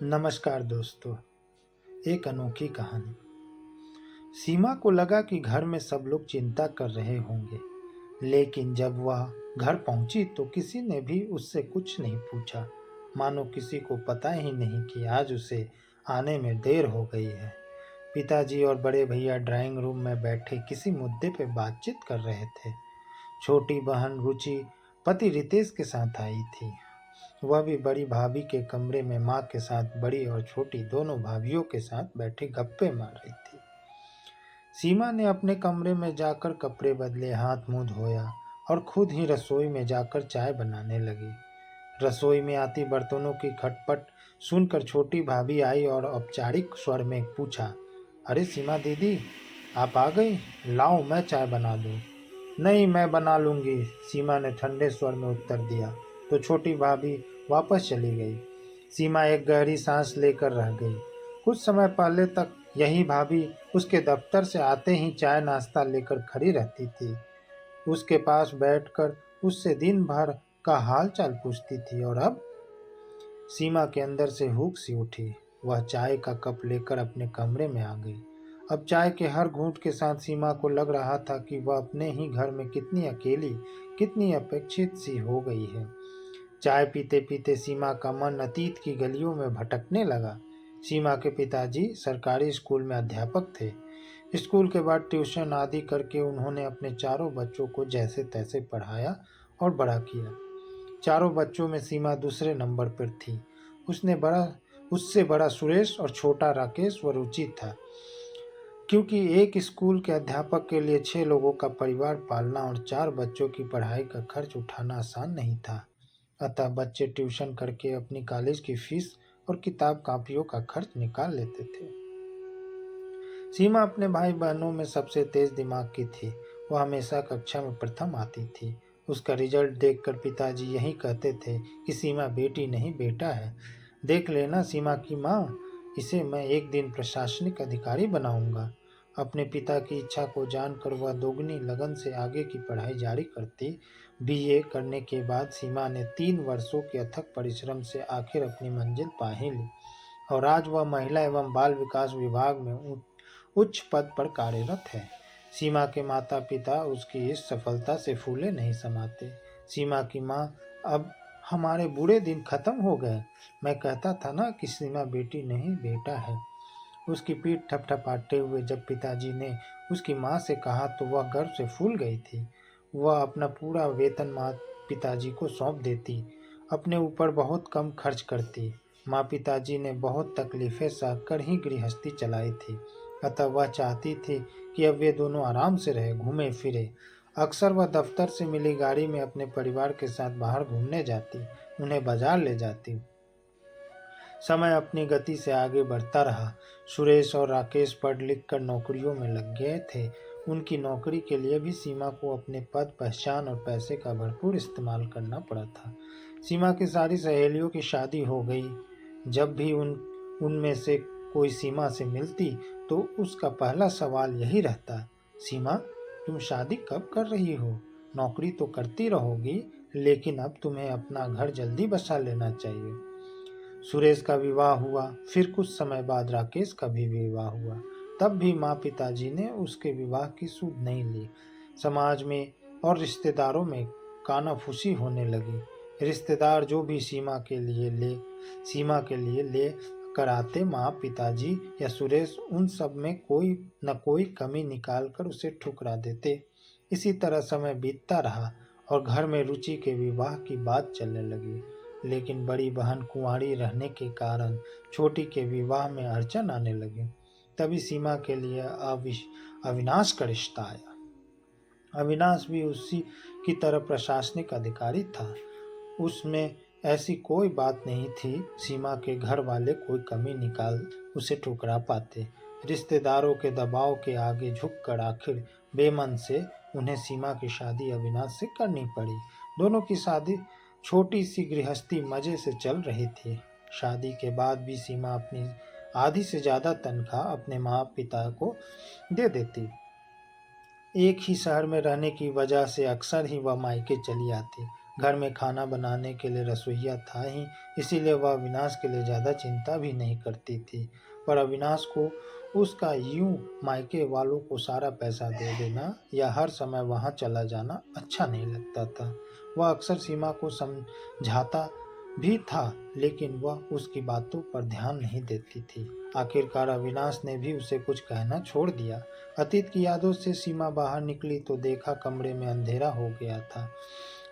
नमस्कार दोस्तों। एक अनोखी कहानी। सीमा को लगा कि घर में सब लोग चिंता कर रहे होंगे, लेकिन जब वह घर पहुंची तो किसी ने भी उससे कुछ नहीं पूछा, मानो किसी को पता ही नहीं कि आज उसे आने में देर हो गई है। पिताजी और बड़े भैया ड्राइंग रूम में बैठे किसी मुद्दे पर बातचीत कर रहे थे। छोटी बहन रुचि पति रितेश के साथ आई थी। वह भी बड़ी भाभी के कमरे में माँ के साथ बड़ी और छोटी दोनों भाभियों के साथ बैठे गप्पे मार रही थी। सीमा ने अपने कमरे में जाकर कपड़े बदले, हाथ मुंह धोया और खुद ही रसोई में जाकर चाय बनाने लगी। रसोई में आती बर्तनों की खटपट सुनकर छोटी भाभी आई और औपचारिक स्वर में पूछा, अरे सीमा दीदी, आप आ गई? लाओ मैं चाय बना दूं। नहीं, मैं बना लूंगी, सीमा ने ठंडे स्वर में उत्तर दिया। तो छोटी भाभी वापस चली गई। सीमा एक गहरी सांस लेकर रह गई। कुछ समय पहले तक यही भाभी उसके दफ्तर से आते ही चाय नाश्ता लेकर खड़ी रहती थी। उसके पास बैठकर उससे दिन भर का हाल चाल पूछती थी, और अब सीमा के अंदर से हुक सी उठी। वह चाय का कप लेकर अपने कमरे में आ गई। अब चाय के हर घूंट के साथ सीमा को लग रहा था कि वह अपने ही घर में कितनी अकेली, कितनी अपेक्षित सी हो गई है। चाय पीते पीते सीमा का मन अतीत की गलियों में भटकने लगा। सीमा के पिताजी सरकारी स्कूल में अध्यापक थे। स्कूल के बाद ट्यूशन आदि करके उन्होंने अपने चारों बच्चों को जैसे तैसे पढ़ाया और बड़ा किया। चारों बच्चों में सीमा दूसरे नंबर पर थी। उससे बड़ा सुरेश और छोटा राकेश व रुचि था। क्योंकि एक स्कूल के अध्यापक के लिए 6 लोगों का परिवार पालना और 4 बच्चों की पढ़ाई का खर्च उठाना आसान नहीं था। अतः बच्चे ट्यूशन करके अपनी कॉलेज की फीस और किताब कापियों का खर्च निकाल लेते थे। सीमा अपने भाई बहनों में सबसे तेज दिमाग की थी। वह हमेशा कक्षा में प्रथम आती थी। उसका रिजल्ट देखकर पिताजी यही कहते थे कि सीमा बेटी नहीं बेटा है। देख लेना सीमा की माँ, इसे मैं एक दिन प्रशासनिक अधिकारी बनाऊंगा। अपने पिता की इच्छा को जानकर वह दोगुनी लगन से आगे की पढ़ाई जारी करती। बीए करने के बाद सीमा ने 3 वर्षों के अथक परिश्रम से आखिर अपनी मंजिल पा ही ली, और आज वह महिला एवं बाल विकास विभाग में उच्च पद पर कार्यरत है। सीमा के माता पिता उसकी इस सफलता से फूले नहीं समाते। सीमा की माँ, अब हमारे बुरे दिन खत्म हो गए। मैं कहता था ना कि सीमा बेटी नहीं बेटा है। उसकी पीठ थपथपाते हुए जब पिताजी ने उसकी माँ से कहा तो वह गर्व से फूल गई थी। वह अपना पूरा वेतन माँ पिताजी को सौंप देती, अपने ऊपर बहुत कम खर्च करती। माँ पिताजी ने बहुत तकलीफें सहकर ही गृहस्थी चलाई थी, अतः वह चाहती थी कि अब वे दोनों आराम से रहे, घूमे फिरे। अक्सर वह दफ्तर से मिली गाड़ी में अपने परिवार के साथ बाहर घूमने जाती, उन्हें बाजार ले जाती। समय अपनी गति से आगे बढ़ता रहा। सुरेश और राकेश पढ़ लिख कर नौकरियों में लग गए थे। उनकी नौकरी के लिए भी सीमा को अपने पद, पहचान और पैसे का भरपूर इस्तेमाल करना पड़ा था। सीमा की सारी सहेलियों की शादी हो गई। जब भी उनमें से कोई सीमा से मिलती तो उसका पहला सवाल यही रहता, सीमा, तुम शादी कब कर रही हो? नौकरी तो करती रहोगी, लेकिन अब तुम्हें अपना घर जल्दी बसा लेना चाहिए। सुरेश का विवाह हुआ, फिर कुछ समय बाद राकेश का भी विवाह हुआ। तब भी माँ पिताजी ने उसके विवाह की सुध नहीं ली। समाज में और रिश्तेदारों में कानाफूसी होने लगी। रिश्तेदार जो भी सीमा के लिए ले कर आते, माँ पिताजी या सुरेश उन सब में कोई न कोई कमी निकाल कर उसे ठुकरा देते। इसी तरह समय बीतता रहा और घर में रुचि के विवाह की बात चलने लगी। लेकिन बड़ी बहन कुंवारी रहने के कारण छोटी के विवाह में अड़चन आने लगी। तभी सीमा के लिए अविनाश का रिश्ता आया। अविनाश भी उसी की तरह प्रशासनिक अधिकारी था। उसमें ऐसी कोई बात नहीं थी सीमा के घर वाले कोई कमी निकाल उसे ठुकरा पाते। रिश्तेदारों के दबाव के आगे झुककर आखिर बेमन से उन्हें सीमा की शादी अविनाश से करनी पड़ी। दोनों की शादी छोटी सी गृहस्थी मजे से चल रही थी। शादी के बाद भी सीमा अपनी आधी से ज्यादा तनख्वाह अपने माँ पिता को दे देती। एक ही शहर में रहने की वजह से अक्सर ही वह मायके चली आती। घर में खाना बनाने के लिए रसोइया था ही, इसीलिए वह अविनाश के लिए ज़्यादा चिंता भी नहीं करती थी। पर अविनाश को उसका यूं मायके वालों को सारा पैसा दे देना या हर समय वहां चला जाना अच्छा नहीं लगता था। वह अक्सर सीमा को समझाता भी था, लेकिन वह उसकी बातों पर ध्यान नहीं देती थी। आखिरकार अविनाश ने भी उसे कुछ कहना छोड़ दिया। अतीत की यादों से सीमा बाहर निकली तो देखा कमरे में अंधेरा हो गया था,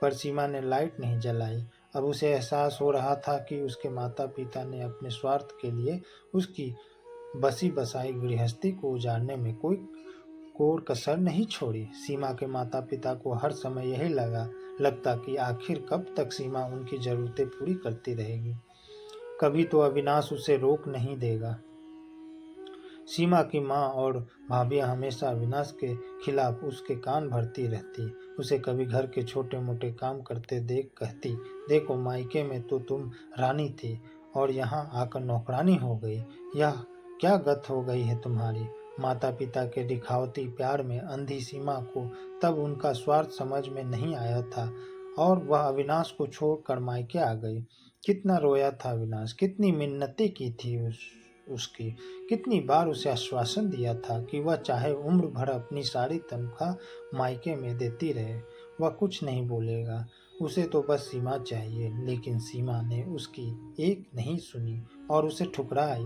पर सीमा ने लाइट नहीं जलाई। अब उसे एहसास हो रहा था कि उसके माता पिता ने अपने स्वार्थ के लिए उसकी बसी बसाई गृहस्थी को उजाड़ने में कोई कोर कसर नहीं छोड़ी। सीमा के माता पिता को हर समय यही लगता कि आखिर कब तक सीमा उनकी जरूरतें पूरी करती रहेगी, कभी तो अविनाश उसे रोक नहीं देगा। सीमा की माँ और भाभियाँ हमेशा अविनाश के खिलाफ उसके कान भरती रहती। उसे कभी घर के छोटे मोटे काम करते देख कहती, देखो मायके में तो तुम रानी थी और यहाँ आकर नौकरानी हो गई, यह क्या गत हो गई है तुम्हारी। माता पिता के दिखावती प्यार में अंधी सीमा को तब उनका स्वार्थ समझ में नहीं आया था और वह अविनाश को छोड़कर मायके आ गई। कितना रोया था अविनाश, कितनी मिन्नतें की थी उसकी, कितनी बार उसे आश्वासन दिया था कि वह चाहे उम्र भर अपनी सारी तनख्वाह मायके में देती रहे, वह कुछ नहीं बोलेगा, उसे तो बस सीमा चाहिए। लेकिन सीमा ने उसकी एक नहीं सुनी और उसे ठुकरा आई।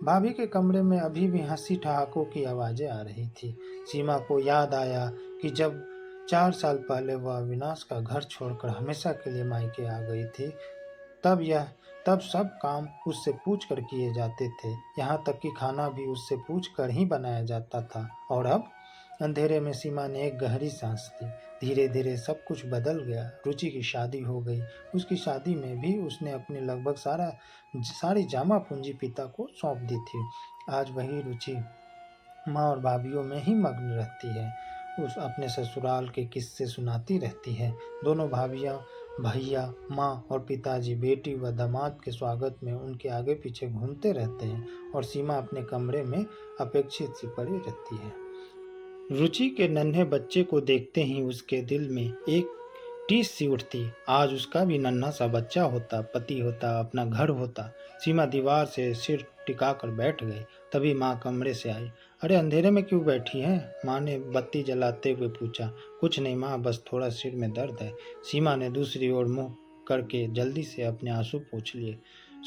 भाभी के कमरे में अभी भी हंसी ठहाकों की आवाजें आ रही थी। सीमा को याद आया कि जब 4 साल पहले वह अविनाश का घर छोड़कर हमेशा के लिए मायके आ गई थी, तब सब काम उससे पूछ कर किए जाते थे, यहाँ तक कि खाना भी उससे पूछ कर ही बनाया जाता था। और अब अंधेरे में सीमा ने एक गहरी सांस ली। धीरे धीरे सब कुछ बदल गया। रुचि की शादी हो गई। उसकी शादी में भी उसने अपनी लगभग सारी जामा पूंजी पिता को सौंप दी थी। आज वही रुचि माँ और भाभीियों में ही मग्न रहती है। उस अपने ससुराल के किस्से सुनाती रहती है। दोनों भाभियाँ, भैया, माँ और पिताजी बेटी व दामाद के स्वागत में उनके आगे पीछे घूमते रहते हैं और सीमा अपने कमरे में अपेक्षित सी पड़ी रहती है। रुचि के नन्हे बच्चे को देखते ही उसके दिल में एक टीस सी उठती। आज उसका भी नन्हा सा बच्चा होता, पति होता, अपना घर होता। सीमा दीवार से सिर टिकाकर बैठ गई। तभी माँ कमरे से आई। अरे अंधेरे में क्यों बैठी है? माँ ने बत्ती जलाते हुए पूछा। कुछ नहीं माँ, बस थोड़ा सिर में दर्द है। सीमा ने दूसरी ओर मुंह करके जल्दी से अपने आंसू पोंछ लिए।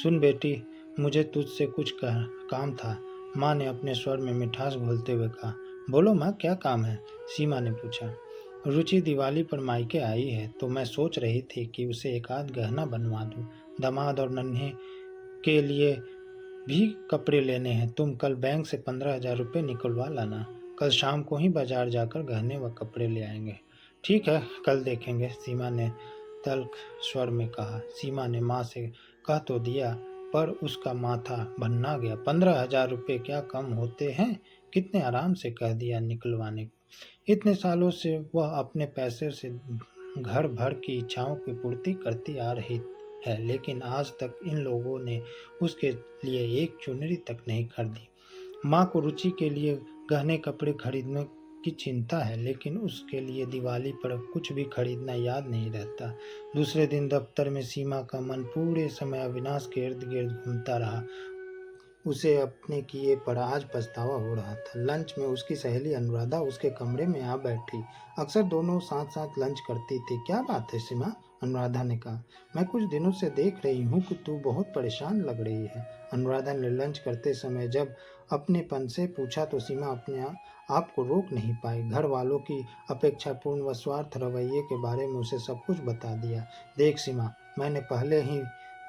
सुन बेटी, मुझे तुझसे कुछ काम था, माँ ने अपने स्वर में मिठास घोलते हुए कहा। बोलो माँ, क्या काम है? सीमा ने पूछा। रुचि दिवाली पर मायके आई है तो मैं सोच रही थी कि उसे एक आध गहना बनवा दूं। दामाद और नन्हे के लिए भी कपड़े लेने हैं। तुम कल बैंक से 15,000 रुपये निकलवा लाना। कल शाम को ही बाजार जाकर गहने व कपड़े ले आएंगे। ठीक है, कल देखेंगे, सीमा ने तल्ख स्वर में कहा। सीमा ने माँ से कह तो दिया, पर उसका माथा भन्ना गया। 15,000 रुपये क्या कम होते हैं? कितने आराम से कह दिया निकलवाने को। इतने सालों से वह अपने पैसे से घर भर की इच्छाओं की पूर्ति करती आ रही है, लेकिन आज तक इन लोगों ने उसके लिए एक चुनरी तक नहीं खरीदी। माँ को रुचि के लिए गहने कपड़े खरीदने की चिंता है, लेकिन उसके लिए दिवाली पर कुछ भी खरीदना याद नहीं रहता। दूसरे दिन दफ्तर में सीमा का मन पूरे समय अविनाश के इर्द गिर्द घूमता रहा। उसे अपने किए पर आज पछतावा हो रहा था। लंच में उसकी सहेली अनुराधा उसके कमरे में आ बैठी। अक्सर दोनों साथ साथ लंच करती थी। क्या बात है सीमा? अनुराधा ने कहा। मैं कुछ दिनों से देख रही हूँ कि तू बहुत परेशान लग रही है। अनुराधा ने लंच करते समय जब अपनेपन से पूछा तो सीमा अपने आप को रोक नहीं पाई। घर वालों की अपेक्षापूर्ण व स्वार्थ रवैये के बारे में उसे सब कुछ बता दिया। देख सीमा, मैंने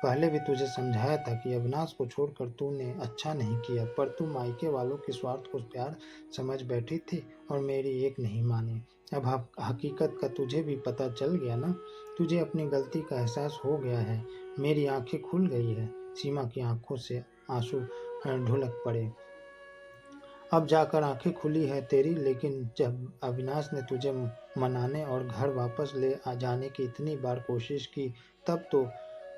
पहले भी तुझे समझाया था कि अविनाश को छोड़कर तूने अच्छा नहीं किया, पर तू मायके वालों के स्वार्थ को प्यार समझ बैठी थी और मेरी एक नहीं मानी। अब हकीकत का तुझे भी पता चल गया ना, तुझे अपनी गलती का एहसास हो गया है। मेरी आंखें खुल गई है। सीमा की आंखों से आंसू ढुलक पड़े। अब जाकर आंखें खुली है तेरी, लेकिन जब अविनाश ने तुझे मनाने और घर वापस ले जाने की इतनी बार कोशिश की, तब तो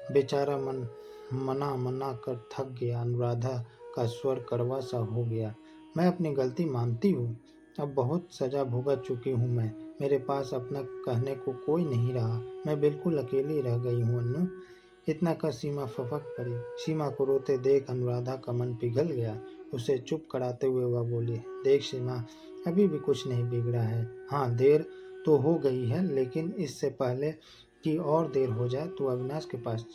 बेचारा मना मना कर थक गया। अनुराधा का स्वर कड़वा सा हो गया। मैं अपनी गलती मानती हूँ, अब बहुत सजा भुगत चुकी हूँ मैं। मेरे पास अपना कहने को कोई नहीं रहा। मैं बिल्कुल अकेली रह गई हूँ अन्नू। इतना कर सीमा फपक पड़ी। सीमा को रोते देख अनुराधा का मन पिघल गया। उसे चुप कराते हुए वह बोली, देख सीमा, अभी भी कुछ नहीं बिगड़ा है। हाँ, देर तो हो गई है, लेकिन इससे पहले कि और देर हो जाए तो अविनाश के पास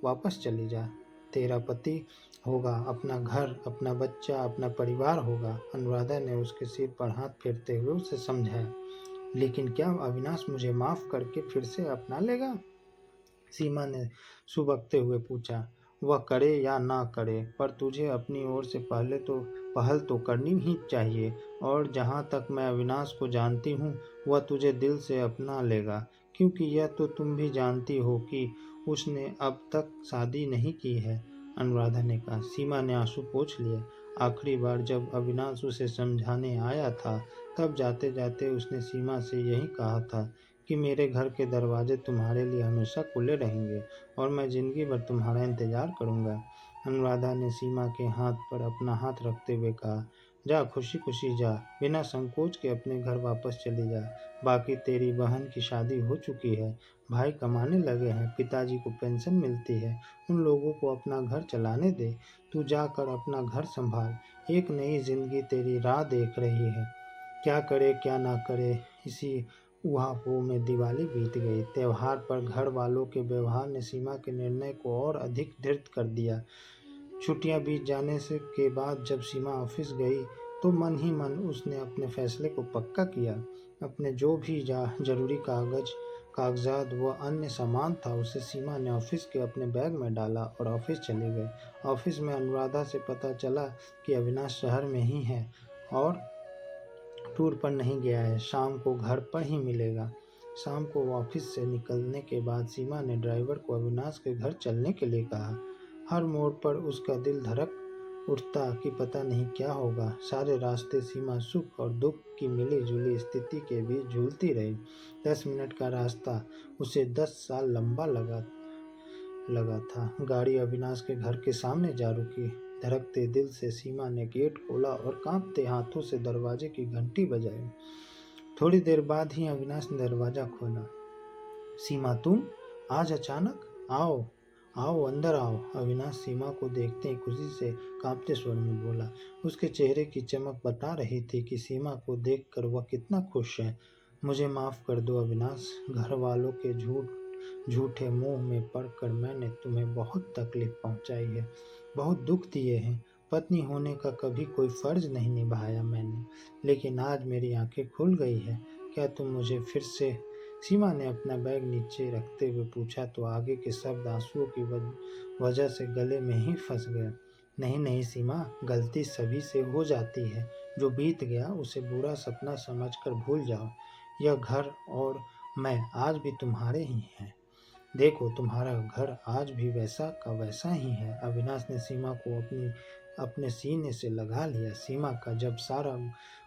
वापस चली जा। तेरा पति होगा, अपना घर, अपना बच्चा, अपना परिवार होगा। अनुराधा ने उसके सिर पर हाथ फेरते हुए उसे समझाया। लेकिन क्या अविनाश मुझे माफ करके फिर से अपना लेगा? सीमा ने सुबकते हुए पूछा। वह करे या ना करे, पर तुझे अपनी ओर से पहल तो करनी ही चाहिए। और जहाँ तक मैं अविनाश को जानती हूँ, वह तुझे दिल से अपना लेगा, क्योंकि यह तो तुम भी जानती हो कि उसने अब तक शादी नहीं की है। अनुराधा ने कहा। सीमा ने आंसू पोंछ लिए। आखिरी बार जब अविनाश उसे समझाने आया था, तब जाते जाते उसने सीमा से यही कहा था कि मेरे घर के दरवाजे तुम्हारे लिए हमेशा खुले रहेंगे और मैं जिंदगी भर तुम्हारा इंतजार करूंगा। अनुराधा ने सीमा के हाथ पर अपना हाथ रखते हुए कहा, जा खुशी खुशी जा, बिना संकोच के अपने घर वापस चली जा। बाकी तेरी बहन की शादी हो चुकी है, भाई कमाने लगे हैं, पिताजी को पेंशन मिलती है, उन लोगों को अपना घर चलाने दे। तू जाकर अपना घर संभाल। एक नई जिंदगी तेरी राह देख रही है। क्या करे क्या ना करे, इसी ऊहा-पोह में दिवाली बीत गई। त्योहार पर घर वालों के व्यवहार ने सीमा के निर्णय को और अधिक दृढ़ कर दिया। छुट्टियां बीत जाने से के बाद जब सीमा ऑफिस गई, तो मन ही मन उसने अपने फैसले को पक्का किया। अपने जो भी जरूरी कागजात व अन्य सामान था, उसे सीमा ने ऑफिस के अपने बैग में डाला और ऑफिस चले गए। ऑफिस में अनुराधा से पता चला कि अविनाश शहर में ही है और टूर पर नहीं गया है, शाम को घर पर ही मिलेगा। शाम को ऑफिस से निकलने के बाद सीमा ने ड्राइवर को अविनाश के घर चलने के लिए कहा। हर मोड़ पर उसका दिल धड़क उठता कि पता नहीं क्या होगा। सारे रास्ते सीमा सुख और दुख की मिली जुली स्थिति के बीच झूलती रही। 10 मिनट का रास्ता उसे 10 साल लंबा लगा था। गाड़ी अविनाश के घर के सामने जा रुकी। धड़कते दिल से सीमा ने गेट खोला और कांपते हाथों से दरवाजे की घंटी बजाई। थोड़ी देर बाद ही अविनाश ने दरवाजा खोला। सीमा, तुम आज अचानक? आओ आओ, अंदर आओ। अविनाश सीमा को देखते ही खुशी से कांपते स्वर में बोला। उसके चेहरे की चमक बता रही थी कि सीमा को देखकर वह कितना खुश है। मुझे माफ कर दो अविनाश, घर वालों के झूठे मुंह में पड़कर मैंने तुम्हें बहुत तकलीफ पहुंचाई है, बहुत दुख दिए हैं। पत्नी होने का कभी कोई फर्ज नहीं निभाया मैंने, लेकिन आज मेरी आंखें खुल गई है। क्या तुम मुझे फिर से? सीमा ने अपना बैग नीचे रखते हुए पूछा, तो आगे के शब्द आंसुओं की वजह से गले में ही फंस गए। नहीं नहीं सीमा, गलती सभी से हो जाती है। जो बीत गया उसे बुरा सपना समझकर भूल जाओ। यह घर और मैं आज भी तुम्हारे ही हैं। देखो, तुम्हारा घर आज भी वैसा का वैसा ही है। अविनाश ने सीमा को अपने सीने से लगा लिया। सीमा का जब सारा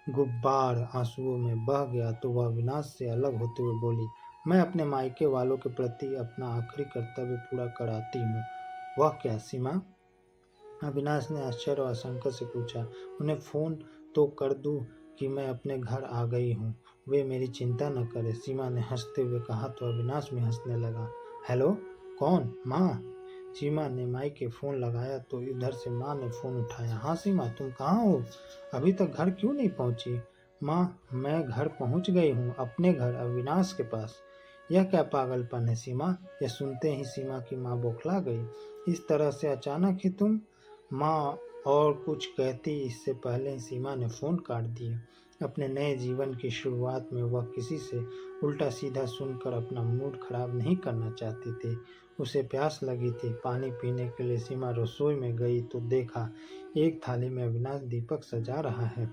गुब्बार आंसुओं में बह गया, तो वह अविनाश से अलग होते हुए बोली, मैं अपने मायके वालों के प्रति अपना आखिरी कर्तव्य पूरा कराती हूँ। वह क्या सीमा? अविनाश ने आश्चर्य और आशंका से पूछा। उन्हें फोन तो कर दूं कि मैं अपने घर आ गई हूँ, वे मेरी चिंता न करें। सीमा ने हंसते हुए कहा, तो अविनाश भी हंसने लगा। हेलो, कौन? माँ? सीमा ने माइक के फोन लगाया तो इधर से माँ ने फोन उठाया। हाँ सीमा, तुम कहाँ हो? अभी तक घर क्यों नहीं पहुँची? माँ, मैं घर पहुँच गई हूँ, अपने घर, अविनाश के पास। यह क्या पागलपन है सीमा? यह सुनते ही सीमा की माँ बौखला गई। इस तरह से अचानक ही तुम? माँ और कुछ कहती इससे पहले ही सीमा ने फोन काट दिया। अपने नए जीवन की शुरुआत में वह किसी से उल्टा सीधा सुनकर अपना मूड खराब नहीं करना चाहती थी। उसे प्यास लगी थी। पानी पीने के लिए सीमा रसोई में गई तो देखा एक थाली में अविनाश दीपक सजा रहा है।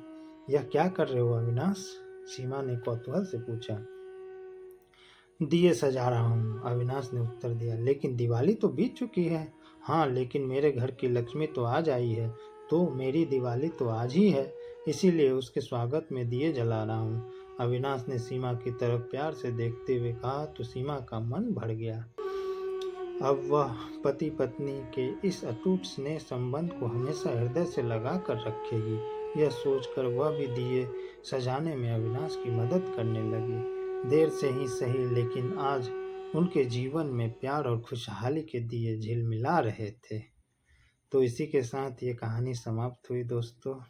यह क्या कर रहे हो अविनाश? सीमा ने कौतूहल से पूछा। दिए सजा रहा हूँ, अविनाश ने उत्तर दिया। लेकिन दिवाली तो बीत चुकी है। हाँ, लेकिन मेरे घर की लक्ष्मी तो आज आई है, तो मेरी दिवाली तो आज ही है, इसीलिए उसके स्वागत में दिए जला रहा हूँ। अविनाश ने सीमा की तरफ प्यार से देखते हुए कहा, तो सीमा का मन भर गया। अब वह पति पत्नी के इस अटूट स्नेह संबंध को हमेशा हृदय से लगा कर रखेगी। यह सोचकर वह भी दिए सजाने में अविनाश की मदद करने लगी। देर से ही सही, लेकिन आज उनके जीवन में प्यार और खुशहाली के दिए झिलमिला रहे थे। तो इसी के साथ ये कहानी समाप्त हुई दोस्तों।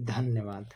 धन्यवाद।